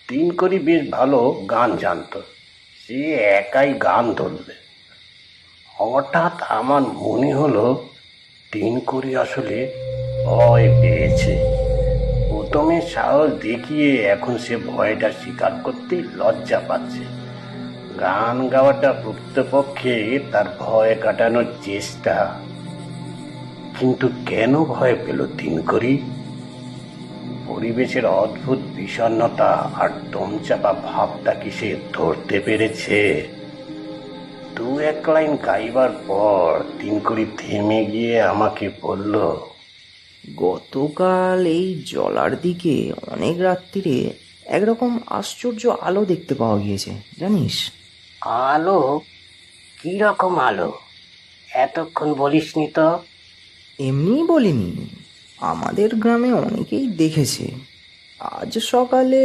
তিন করি বেশ ভালো গান জানতো। সে একাই গান ধরবে। হঠাৎ আমার মনে হলো তিন করি আসলে ভয় পেয়েছে। প্রথমে সাহস দেখিয়ে এখন সে ভয়টা স্বীকার করতে লজ্জা পাচ্ছে। গান গাওয়াটা প্রকৃতপক্ষে তার ভয় কাটানোর চেষ্টা। কিন্তু কেন ভয় পেল তিন করি? পরিবেশের অদ্ভুত বিষণ্ণতা আর দমচাপা ভাবটা কি সে ধরতে পেরেছে? দু এক লাইন গাইবার পর তিন করি থেমে গিয়ে আমাকে বলল, গতকাল এই জলার দিকে অনেক রাত্রিরে একরকম আশ্চর্য আলো দেখতে পাওয়া গিয়েছে, জানিস? আলো? কি রকম আলো? এতক্ষণ বলিসনি তো। এমনিই বলিনি, আমাদের গ্রামে অনেকেই দেখেছে। আজ সকালে